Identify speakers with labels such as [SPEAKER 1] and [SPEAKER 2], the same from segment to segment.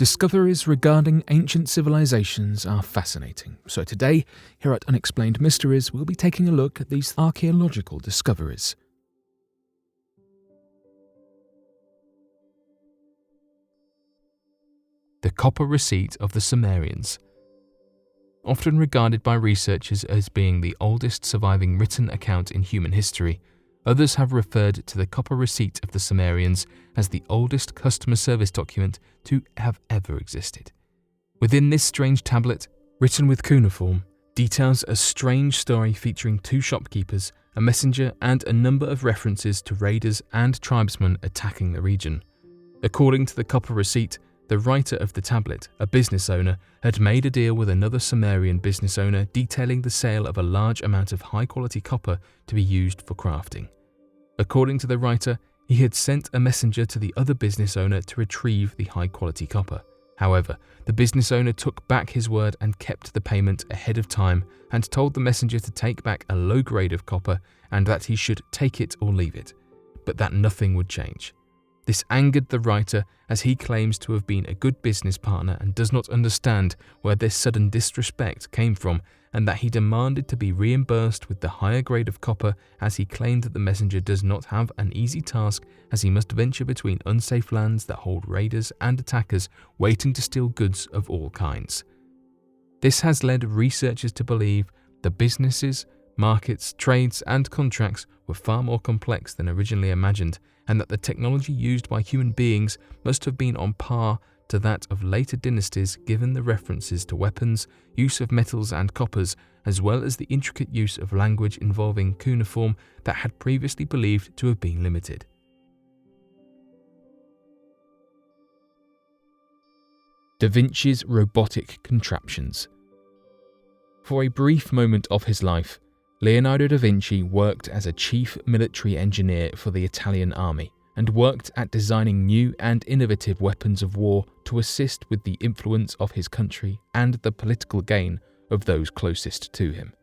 [SPEAKER 1] Discoveries regarding ancient civilizations are fascinating, so today, here at Unexplained Mysteries, we'll be taking a look at these archaeological discoveries.
[SPEAKER 2] The copper receipt of the Sumerians. Often regarded by researchers as being the oldest surviving written account in human history, others have referred to the copper receipt of the Sumerians as the oldest customer service document to have ever existed. Within this strange tablet, written with cuneiform, details a strange story featuring two shopkeepers, a messenger, and a number of references to raiders and tribesmen attacking the region. According to the copper receipt, the writer of the tablet, a business owner, had made a deal with another Sumerian business owner detailing the sale of a large amount of high-quality copper to be used for crafting. According to the writer, he had sent a messenger to the other business owner to retrieve the high-quality copper. However, the business owner took back his word and kept the payment ahead of time and told the messenger to take back a low grade of copper and that he should take it or leave it, but that nothing would change. This angered the writer as he claims to have been a good business partner and does not understand where this sudden disrespect came from, and that he demanded to be reimbursed with the higher grade of copper, as he claimed that the messenger does not have an easy task as he must venture between unsafe lands that hold raiders and attackers waiting to steal goods of all kinds. This has led researchers to believe the businesses, markets, trades and contracts were far more complex than originally imagined, and that the technology used by human beings must have been on par to that of later dynasties given the references to weapons, use of metals and coppers, as well as the intricate use of language involving cuneiform that had previously believed to have been limited.
[SPEAKER 1] Da Vinci's robotic contraptions. For a brief moment of his life, Leonardo da Vinci worked as a chief military engineer for the Italian army and worked at designing new and innovative weapons of war to assist with the influence of his country and the political gain of those closest to him.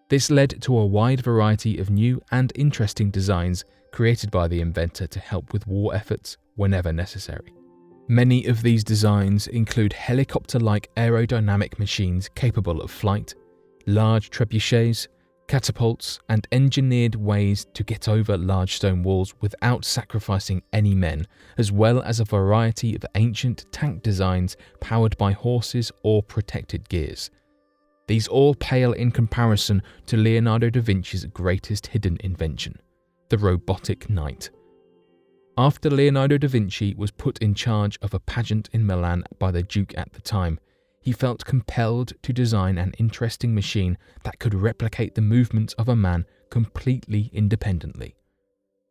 [SPEAKER 1] This led to a wide variety of new and interesting designs created by the inventor to help with war efforts whenever necessary. Many of these designs include helicopter-like aerodynamic machines capable of flight, large trebuchets, catapults, and engineered ways to get over large stone walls without sacrificing any men, as well as a variety of ancient tank designs powered by horses or protected gears. These all pale in comparison to Leonardo da Vinci's greatest hidden invention, the Robotic Knight. After Leonardo da Vinci was put in charge of a pageant in Milan by the Duke at the time, he felt compelled to design an interesting machine that could replicate the movements of a man completely independently.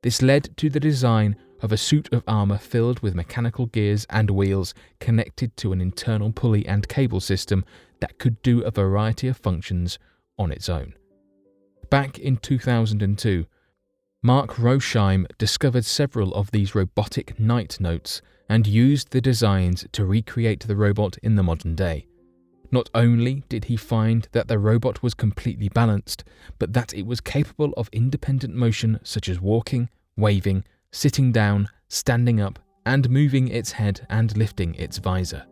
[SPEAKER 1] This led to the design of a suit of armor filled with mechanical gears and wheels connected to an internal pulley and cable system that could do a variety of functions on its own. Back in 2002, Mark Rosheim discovered several of these Robotic Knight notes and used the designs to recreate the robot in the modern day. Not only did he find that the robot was completely balanced, but that it was capable of independent motion such as walking, waving, sitting down, standing up, and moving its head and lifting its visor.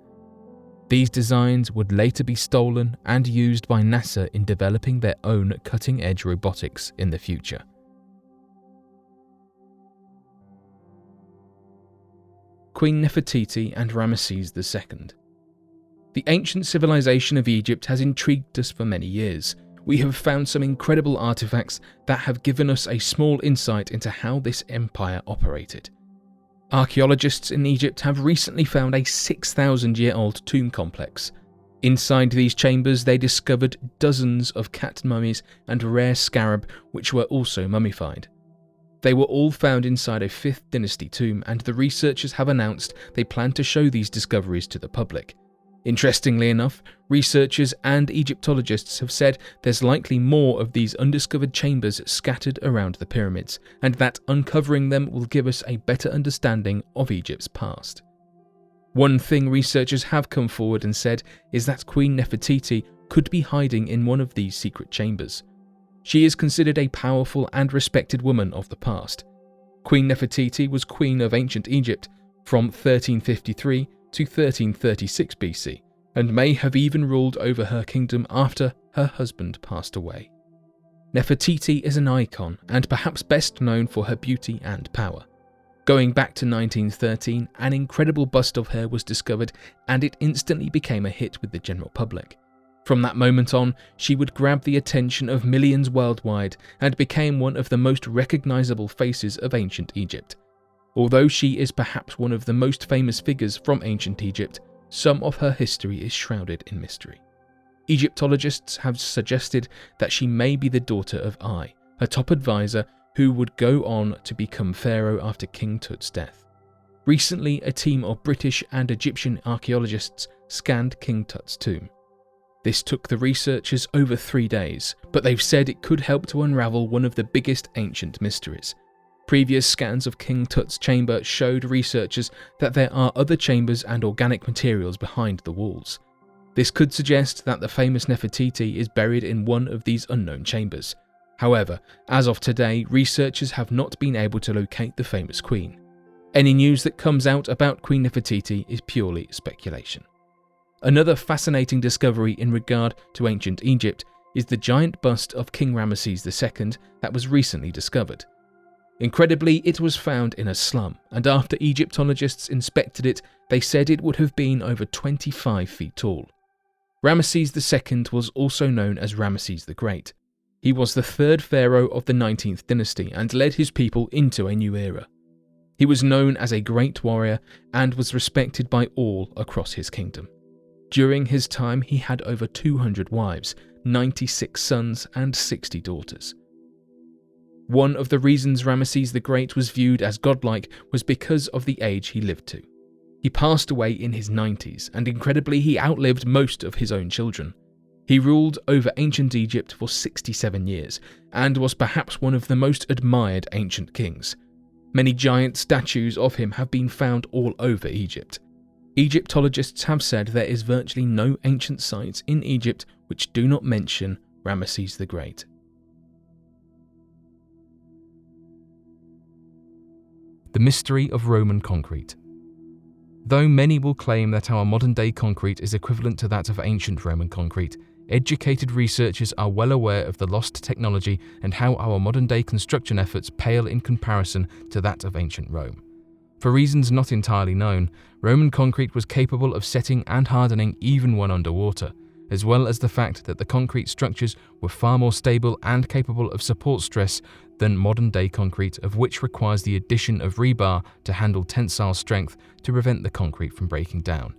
[SPEAKER 1] These designs would later be stolen and used by NASA in developing their own cutting-edge robotics in the future. Queen Nefertiti and Ramesses II. The ancient civilization of Egypt has intrigued us for many years. We have found some incredible artifacts that have given us a small insight into how this empire operated. Archaeologists in Egypt have recently found a 6,000-year-old tomb complex. Inside these chambers, they discovered dozens of cat mummies and rare scarab, which were also mummified. They were all found inside a 5th dynasty tomb, and the researchers have announced they plan to show these discoveries to the public. Interestingly enough, researchers and Egyptologists have said there's likely more of these undiscovered chambers scattered around the pyramids, and that uncovering them will give us a better understanding of Egypt's past. One thing researchers have come forward and said is that Queen Nefertiti could be hiding in one of these secret chambers. She is considered a powerful and respected woman of the past. Queen Nefertiti was queen of ancient Egypt from 1353 to 1336 BC, and may have even ruled over her kingdom after her husband passed away. Nefertiti is an icon and perhaps best known for her beauty and power. Going back to 1913, an incredible bust of her was discovered and it instantly became a hit with the general public. From that moment on, she would grab the attention of millions worldwide and became one of the most recognizable faces of ancient Egypt. Although she is perhaps one of the most famous figures from ancient Egypt, some of her history is shrouded in mystery. Egyptologists have suggested that she may be the daughter of Ai, her top advisor, who would go on to become pharaoh after King Tut's death. Recently, a team of British and Egyptian archaeologists scanned King Tut's tomb. This took the researchers over 3 days, but they've said it could help to unravel one of the biggest ancient mysteries. Previous scans of King Tut's chamber showed researchers that there are other chambers and organic materials behind the walls. This could suggest that the famous Nefertiti is buried in one of these unknown chambers. However, as of today, researchers have not been able to locate the famous queen. Any news that comes out about Queen Nefertiti is purely speculation. Another fascinating discovery in regard to ancient Egypt is the giant bust of King Ramesses II that was recently discovered. Incredibly, it was found in a slum, and after Egyptologists inspected it, they said it would have been over 25 feet tall. Ramesses II was also known as Ramesses the Great. He was the third pharaoh of the 19th dynasty and led his people into a new era. He was known as a great warrior and was respected by all across his kingdom. During his time, he had over 200 wives, 96 sons, and 60 daughters. One of the reasons Ramesses the Great was viewed as godlike was because of the age he lived to. He passed away in his 90s, and incredibly he outlived most of his own children. He ruled over ancient Egypt for 67 years, and was perhaps one of the most admired ancient kings. Many giant statues of him have been found all over Egypt. Egyptologists have said there is virtually no ancient sites in Egypt which do not mention Ramesses the Great.
[SPEAKER 2] The mystery of Roman concrete. Though many will claim that our modern-day concrete is equivalent to that of ancient Roman concrete, educated researchers are well aware of the lost technology and how our modern-day construction efforts pale in comparison to that of ancient Rome. For reasons not entirely known, Roman concrete was capable of setting and hardening even when underwater, as well as the fact that the concrete structures were far more stable and capable of support stress than modern-day concrete, of which requires the addition of rebar to handle tensile strength to prevent the concrete from breaking down.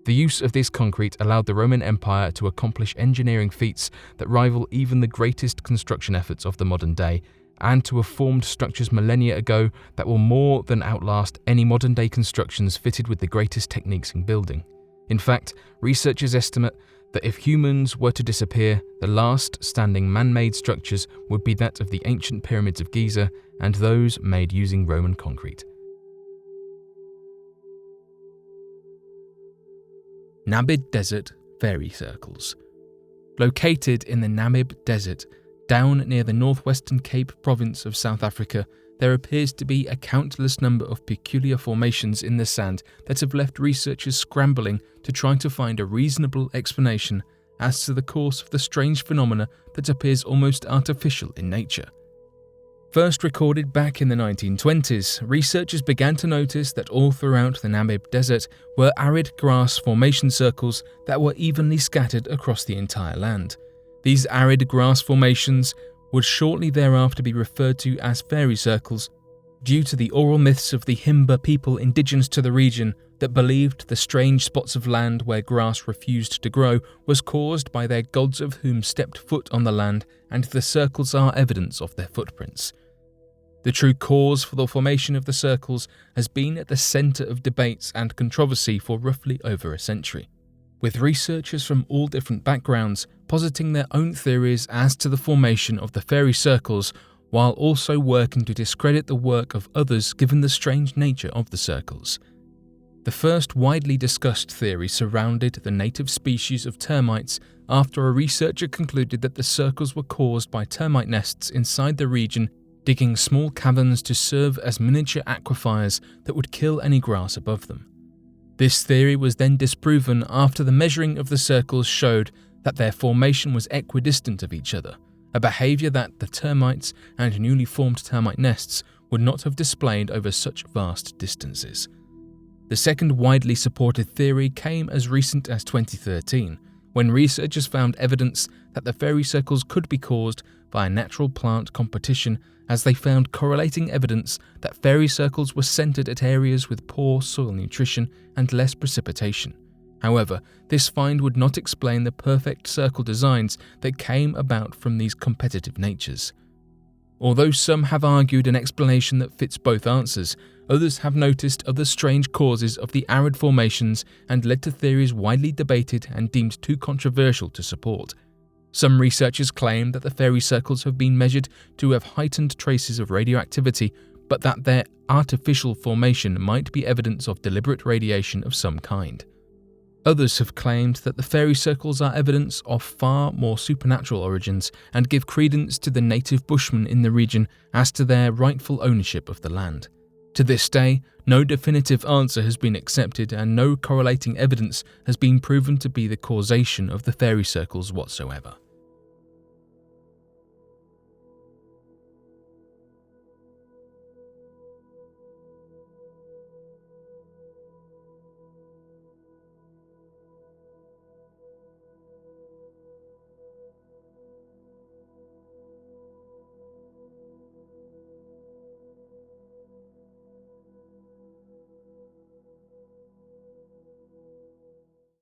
[SPEAKER 2] The use of this concrete allowed the Roman Empire to accomplish engineering feats that rival even the greatest construction efforts of the modern day, and to have formed structures millennia ago that will more than outlast any modern-day constructions fitted with the greatest techniques in building. In fact, researchers estimate that if humans were to disappear, the last standing man-made structures would be that of the ancient pyramids of Giza and those made using Roman concrete.
[SPEAKER 1] Namib Desert Fairy Circles. Located in the Namib Desert, down near the northwestern Cape province of South Africa, there appears to be a countless number of peculiar formations in the sand that have left researchers scrambling to try to find a reasonable explanation as to the course of the strange phenomena that appears almost artificial in nature. First recorded back in the 1920s, researchers began to notice that all throughout the Namib Desert were arid grass formation circles that were evenly scattered across the entire land. These arid grass formations would shortly thereafter be referred to as fairy circles due to the oral myths of the Himba people indigenous to the region that believed the strange spots of land where grass refused to grow was caused by their gods of whom stepped foot on the land, and the circles are evidence of their footprints. The true cause for the formation of the circles has been at the centre of debates and controversy for roughly over a century, with researchers from all different backgrounds positing their own theories as to the formation of the fairy circles, while also working to discredit the work of others given the strange nature of the circles. The first widely discussed theory surrounded the native species of termites after a researcher concluded that the circles were caused by termite nests inside the region digging small caverns to serve as miniature aquifers that would kill any grass above them. This theory was then disproven after the measuring of the circles showed that their formation was equidistant of each other, a behaviour that the termites and newly formed termite nests would not have displayed over such vast distances. The second widely supported theory came as recent as 2013, when researchers found evidence that the fairy circles could be caused by a natural plant competition, as they found correlating evidence that fairy circles were centered at areas with poor soil nutrition and less precipitation. However, this find would not explain the perfect circle designs that came about from these competitive natures. Although some have argued an explanation that fits both answers, others have noticed other strange causes of the arid formations and led to theories widely debated and deemed too controversial to support. Some researchers claim that the fairy circles have been measured to have heightened traces of radioactivity, but that their artificial formation might be evidence of deliberate radiation of some kind. Others have claimed that the fairy circles are evidence of far more supernatural origins and give credence to the native Bushmen in the region as to their rightful ownership of the land. To this day, no definitive answer has been accepted and no correlating evidence has been proven to be the causation of the fairy circles whatsoever.